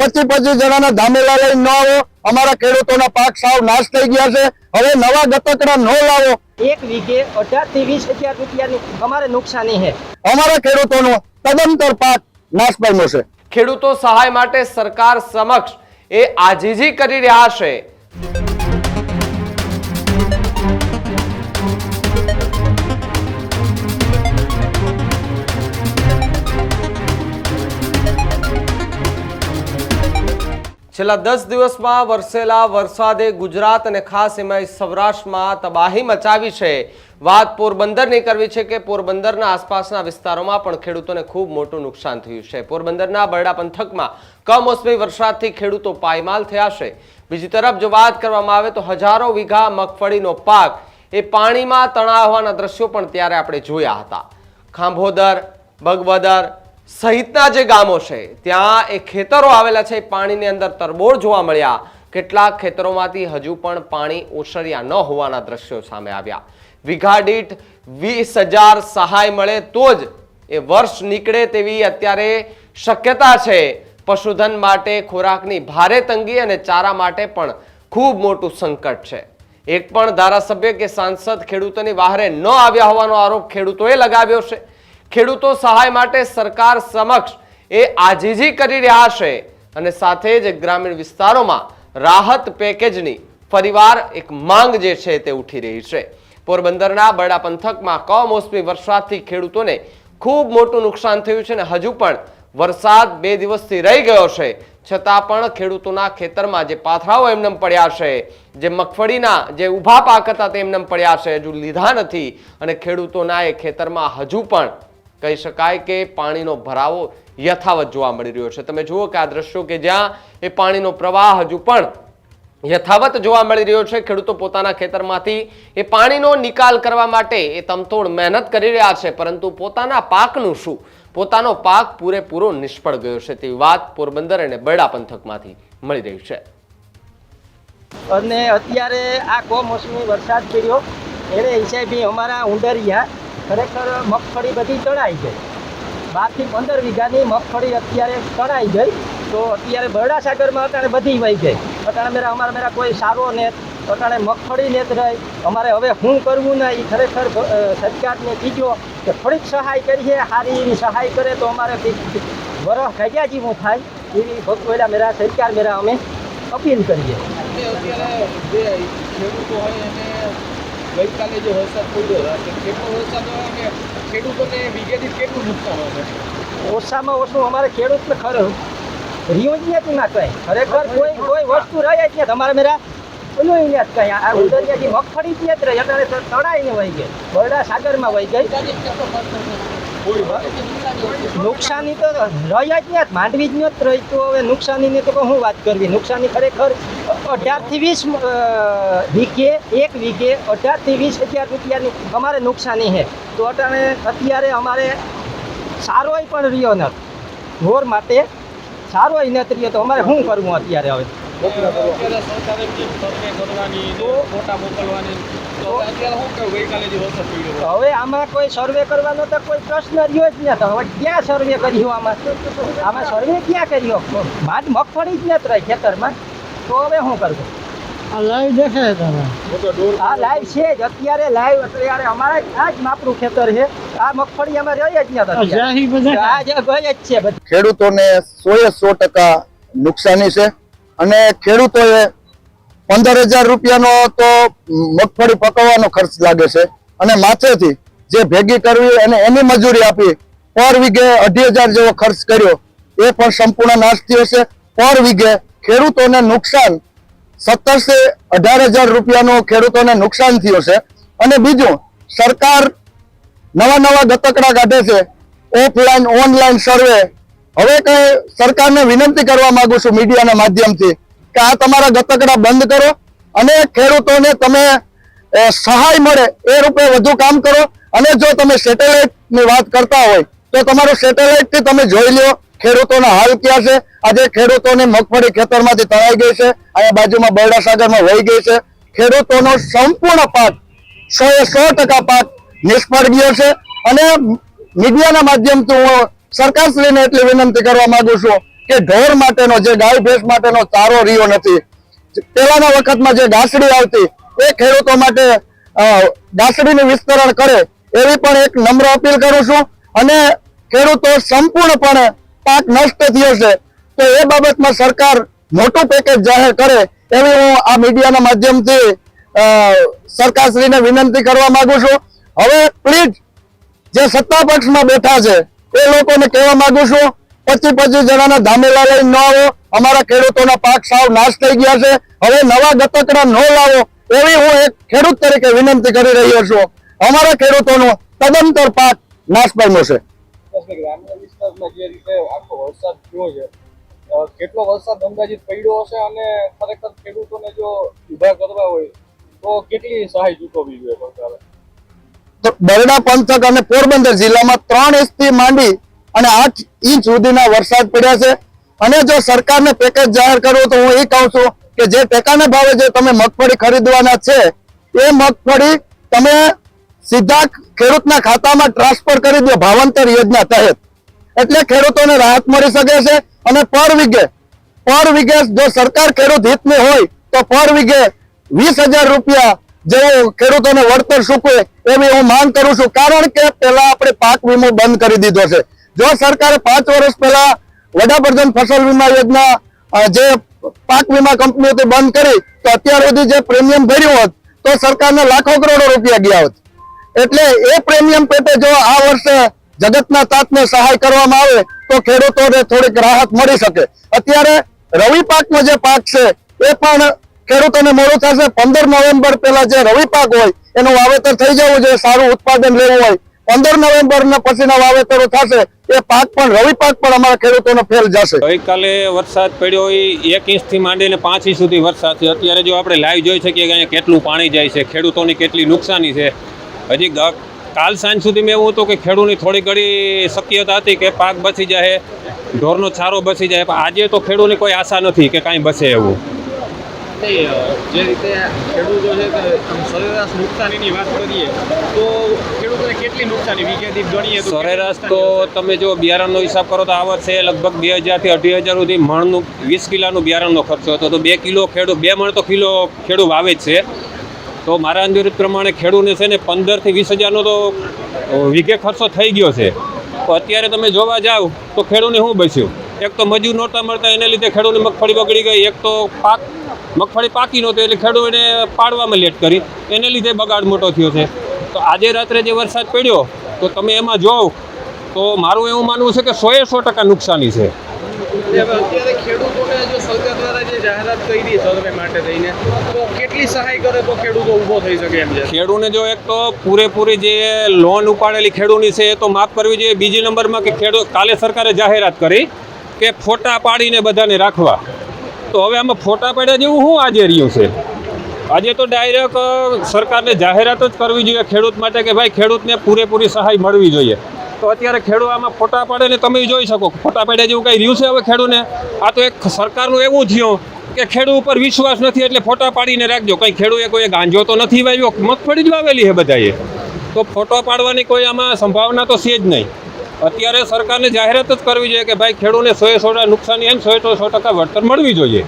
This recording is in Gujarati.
25 જણાના ધામેલા લઈને ન આવો। અમારા ખેડૂતોના પાક સાવ નાશ થઈ ગયા છે। હવે નવા ગતકડા ન લાવો। એક વીઘે 18 થી 20 હજાર રૂપિયાની અમારે નુકસાની છે। અમારા ખેડૂતોનો તદંતર પાક નાશ પામ્યો છે। ખેડૂતો સહાય માટે સરકાર સમક્ષ એ આજીજી કરી રહ્યા છે। છેલ્લા 10 દિવસમાં વરસેલા વરસાદે ગુજરાત અને ખાસ એમાં સૌરાષ્ટ્રમાં તબાહી મચાવી છે। વાત પોરબંદરની કરવી છે કે પોરબંદરના આસપાસના વિસ્તારોમાં પણ ખેડૂતોને ખૂબ મોટું નુકસાન થયું છે। પોરબંદરના બરડા પંથકમાં કમોસમી વરસાદથી ખેડૂતો પાયમાલ થયા છે। બીજી તરફ જો વાત કરવામાં આવે તો હજારો વીઘા મગફળીનો પાક એ પાણીમાં તણાઈ હોવાના દ્રશ્યો પણ ત્યારે આપણે જોયા હતા। ખાંભોદર, બગવદર સહિતના જે ગામો છે ત્યાં એ ખેતરો આવેલા છે પાણીની અંદર તરબોળ જોવા મળ્યા। કેટલાક ખેતરોમાંથી હજુ પણ પાણી ઓસર્યા ન હોવાના દ્રશ્યો સામે આવ્યા। વીઘા દીઠ 20,000 સહાય મળે તો જ એ વર્ષ નીકળે તેવી અત્યારે શક્યતા છે। પશુધન માટે ખોરાકની ભારે તંગી અને ચારા માટે પણ ખૂબ મોટું સંકટ છે। એક પણ ધારાસભ્ય કે સાંસદ ખેડૂતોની વહારે ન આવ્યા હોવાનો આરોપ ખેડૂતોએ લગાવ્યો છે। ખેડૂતો સહાય માટે સરકાર સમક્ષ એ આજીજી કરી રહ્યા છે અને સાથે જ ગ્રામીણ વિસ્તારોમાં રાહત પેકેજની ફરીવાર એક માંગ જે છે તે ઉઠી રહી છે। પોરબંદરના બરડા પંથકમાં કમોસમી વરસાદથી ખેડૂતોને ખૂબ મોટું નુકસાન થયું છે અને હજુ પણ વરસાદ 2 દિવસથી રહી ગયો છે છતાં પણ ખેડૂતોના ખેતરમાં જે પાથરાઓ એમને પડ્યા છે, જે મગફળીના જે ઊભા પાક હતા તે એમને પડ્યા છે, હજુ લીધા નથી અને ખેડૂતોના એ ખેતરમાં હજુ પણ કહી શકાય કે પાણીનો ભરાવો યથાવત જોવા મળી રહ્યો છે। તમે જુઓ કે આ દ્રશ્યો કે જ્યાં એ પાણીનો પ્રવાહ હજુ પણ યથાવત જોવા મળી રહ્યો છે। ખેડૂતો પોતાના ખેતરમાંથી એ પાણીનો નિકાલ કરવા માટે એ તમતોડ મહેનત કરી રહ્યા છે પરંતુ પોતાના પાકનું શું, પોતાનો પાક પૂરેપૂરો નિષ્ફળ ગયો છે તેવી વાત પોરબંદર અને બરડા પંથકમાંથી મળી રહી છે। અને અત્યારે આ કમોસમી વરસાદ પડ્યો એને હિસાબે અમારા ઉંડરિયા ખરેખર મગફળી બધી તણાઈ ગઈ। 12 થી 15 વીઘાની મગફળી અત્યારે તણાઈ ગઈ। તો અત્યારે બરડા સાગરમાં અટાણે બધી વહી ગઈ। અટાણે અમારા કોઈ સારો ને અટાણે મગફળી ને જ રહી। અમારે હવે શું કરવું ને એ ખરેખર સરકારને કીધો કે થોડીક સહાય કરીએ, સારી એવી સહાય કરે તો અમારે વરસ ઘગ્યા જેવું થાય એવી ભગવેલા મેરા સરકાર મેરા અમે અપીલ કરીએ। ગઈકાલે જે વરસાદ પડ્યો કેટલો વરસાદ કે ખેડૂતોને વીઘેથી કેટલું નુકસાન હશે? ઓછામાં ઓછું અમારે ખેડૂતને ખરું રહ્યું જ નથી ના કંઈ। ખરેખર કોઈ વસ્તુ રહે જ નથી। તમારે મેરા ઓલું નથી કંઈ। આ ઉંદરિયાથી મગફળી જ નથી રહી અત્યારે તળાઈને વહી ગઈ, બરડા સાગરમાં વહી ગઈ। નુકસાની તો રહી જ નથી, માંડવી જ નથી રહી તો હવે નુકસાનીની તો શું વાત કરવી। નુકસાની ખરેખર 18 થી 20 વીઘે, એક વીઘે 18 થી 20 હજાર રૂપિયાની અમારે નુકસાની છે। તો અત્યારે અમારે સારોય પણ રહ્યો નથી, ઢોર માટે સારોય નથી રહ્યો તો અમારે શું કરવું અત્યારે? હવે હવે આમાં કોઈ સર્વે કરવાનો તો કોઈ પ્રશ્ન રહ્યો જ નથી। હવે ક્યાં સર્વે કર્યો? આમાં સર્વે ક્યાં કર્યો? મગફળી જ નથી રહી ખેતરમાં તો હવે શું કરવું? આ લાઈવ દેખાય તમે? આ લાઈવ છે જ અત્યારે, લાઈવ અત્યારે અમારે આ જ માપરું ખેતર છે। આ મગફળી અમે રહી જ નથી, આ જ ગઈ જ છે બધી। ખેડૂતોને 100% નુકસાની છે અને ખેડૂતોએ 15,000 રૂપિયાનો તો મગફળી પકવવાનો ખર્ચ લાગે છે અને માથેથી જે ભેગી કરવી અને એની મજૂરી આપી પર વીઘે 2,500 જેવો ખર્ચ કર્યો એ પણ સંપૂર્ણ નાશ થયો છે। પર વીઘે ખેડૂતોને નુકસાન 17 થી 18,000 રૂપિયાનું ખેડૂતોને નુકસાન થયું છે। અને બીજું, સરકાર નવા ગતકડા કાઢે છે, ઓફલાઈન ઓનલાઈન સર્વે। હવે કઈ સરકારને વિનંતી કરવા માંગુ છું મીડિયાના માધ્યમથી કે આ તમારા ગતકડા બંધ કરો અને ખેડૂતોને તમે સહાય મળે એ રૂપે વધુ કામ કરો। અને જો તમે સેટેલાઇટની વાત કરતા હોય તો તમારું સેટેલાઇટથી તમે જોઈ લો ખેડૂતોના હાલ ક્યાં છે। આજે ખેડૂતોની મગફળી ખેતરમાંથી તણાઈ ગઈ છે, અહીંયા બાજુમાં બરડા સાગરમાં વહી ગઈ છે। ખેડૂતોનો સંપૂર્ણ પાક 100% પાક નિષ્ફળ ગયો છે અને મીડિયાના માધ્યમથી હું સરકારશ્રીને એટલી વિનંતી કરવા માંગુ છું કે ઢોર માટેનો જે ગાય ભેંસ માટેનો ચારો રહ્યો નથી. પહેલાના વખતમાં જે ઘાસડી આવતી એ ખેડૂતો માટે ઘાસડીનું વિસ્તરણ કરે એવી પણ એક નમ્ર અપીલ કરું છું. અને ખેડૂતો સંપૂર્ણપણે પાક નષ્ટ થયો છે તો એ બાબતમાં સરકાર મોટું પેકેજ જાહેર કરે એવી હું આ મીડિયાના માધ્યમથી સરકારશ્રીને વિનંતી કરવા માંગુ છું. હવે પ્લીઝ જે સત્તા પક્ષમાં બેઠા છે એ લોકોને કહેવા માંગુ છું 25 જણાના ધામેલા લઈને ન આવો. અમારા ખેડૂતોના પાક સાવ નાશ થઈ ગયા છે. હવે નવા ગતકડા ન લાવો એવી હું એક ખેડૂત તરીકે વિનંતી કરી રહ્યો છું. અમારા ખેડૂતોનો તદંતર પાક નાશ પામ્યો છે. ગ્રામ્ય વિસ્તારમાં જે રીતે આખો વરસાદ થયો છે, કેટલો વરસાદ અંદાજિત પડ્યો હશે અને ખરેખર ખેડૂતોને જો ઉભા કરવા હોય તો કેટલી સહાય ચૂકવવી જોઈએ સરકારે? તો બરડા પંથક અને પોરબંદર જિલ્લામાં 3 ઇંચથી માંડી અને 8 ઇંચ સુધીના વરસાદ પડ્યા છે. અને જો સરકારને પેકેજ જાહેર કરવું તો હું એ કહું છું કે જે ટેકાના ભાવે જે તમે મગફળી ખરીદવાના છે એ મગફળી તમે સીધા ખેડૂતના ખાતામાં ટ્રાન્સફર કરી દો ભાવાંતર યોજના તહેત. એટલે ખેડૂતોને રાહત મળી શકે છે. અને પર વીઘે જો સરકાર ખેડૂત હિતની હોય તો પર વીઘે 20,000 રૂપિયા જેવું ખેડૂતોને વળતર ચૂકવે એવી હું માંગ કરું છું. કારણ કે પહેલા આપણે પાક વીમો બંધ કરી દીધો છે. જો સરકારે 5 વર્ષ પહેલા વડાપ્રધાન ફસલ વીમા યોજના જે પાક વીમા કંપનીઓથી બંધ કરી તો અત્યાર સુધી જે પ્રીમિયમ ભર્યું હોત તો સરકારને લાખો કરોડો રૂપિયા ગયા હોત. એટલે એ પ્રીમિયમ પેટે જો આ વર્ષે જગતના તાતને સહાય કરવામાં આવે તો ખેડૂતોને થોડીક રાહત મળી શકે. અત્યારે રવિ પાકનો જે પાક છે એ પણ ખેડૂતોને મોડું થશે. 15 નવેમ્બર પહેલા જે રવિ પાક હોય એનું વાવેતર થઈ જવું જોઈએ. સારું ઉત્પાદન લેવું હોય 15 નવેમ્બર ના પછીના વાવેતરો થશે એ પાક પણ રવિ પાક પણ અમારા ખેડૂતોને ફેલ જશે. ગઈકાલે વરસાદ પડ્યો હોય 1 ઇંચથી માંડીને 5 ઇંચ સુધી વરસાદ છે. અત્યારે જો આપણે લાઈવ જોઈ શકીએ કે અહીંયા કેટલું પાણી જાય છે, ખેડૂતોની કેટલી નુકસાની છે. હજી કાલ સાંજ સુધી મેં એવું હતું કે ખેડૂતની થોડી ઘણી શક્યતા હતી કે પાક બચી જાય, ઢોરનો ચારો બચી જાય, પણ આજે તો ખેડૂતની કોઈ આશા નથી કે કાંઈ બચે એવું. જે રીતે ખેડૂતો છે કે સરેરાશ નુકસાનીની વાત કરીએ તો ખેડૂતોને કેટલી નુકસાની વીઘે દીઠ ગણીએ તો સરેરાશ તો તમે જો બિયારણનો હિસાબ કરો તો આ વર્ષે લગભગ 2,000 થી 2,500 સુધી મણનું 20 કિલોનું બિયારણનો ખર્ચો હતો. તો 2 કિલો ખેડૂત 2 મણ તો કિલો ખેડૂત વાવે જ છે. તો મારા અંદાજ પ્રમાણે ખેડૂતને છે ને 15 થી 20,000નો તો વીઘે ખર્ચો થઈ ગયો છે. તો અત્યારે તમે જોવા જાવ તો ખેડૂતને શું બચ્યું? એક તો મજૂર નહોતા મળતા એને લીધે ખેડૂતની મગફળી બગડી ગઈ. એક તો મગફળી પાકી નહોતી એટલે ખેડૂતોને પાડવામાં લેટ કરી એને લીધે બગાડ મોટો થયો છે. તો આજે રાત્રે જે વરસાદ પડ્યો તો તમે એમાં જોવ તો મારું એવું માનવું છે કે 100% નુકસાની છે. અત્યારે ખેડૂતોને જો સરકાર દ્વારા જે જાહેરાત કરી સર્વે માટે થઈને તો કેટલી સહાય કરે તો ખેડૂતો ઊભો થઈ શકે એમ છે? ખેડૂતને જો એક તો પૂરેપૂરી જે લોન ઉપાડેલી ખેડૂતની છે એ તો માફ કરવી જોઈએ. બીજી નંબરમાં કે કાલે સરકારે જાહેરાત કરી કે ફોટા પાડીને બધાને રાખવા. તો હવે આમાં ફોટા પાડ્યા જેવું શું આજે રહ્યું છે? આજે તો ડાયરેક્ટ સરકારને જાહેરાત જ કરવી જોઈએ ખેડૂત માટે કે ભાઈ ખેડૂતને પૂરેપૂરી સહાય મળવી જોઈએ. તો અત્યારે ખેડૂત આમાં ફોટા પાડે ને તમે જોઈ શકો ફોટા પાડ્યા જેવું કંઈ રહ્યું છે હવે ખેડૂતને? આ તો એક સરકારનું એવું થયું કે ખેડૂત ઉપર વિશ્વાસ નથી એટલે ફોટા પાડીને રાખજો. કંઈ ખેડૂતે કોઈ ગાંજો તો નથી વાવ્યો, મગફળી જ વાવેલી છે બધાએ. તો ફોટો પાડવાની કોઈ આમાં સંભાવના તો છે જ નહીં. અત્યારે સરકારને જાહેરાત જ કરવી જોઈએ કે ભાઈ ખેડૂતને 100% નુકસાની એમ 100% વળતર મળવી જોઈએ.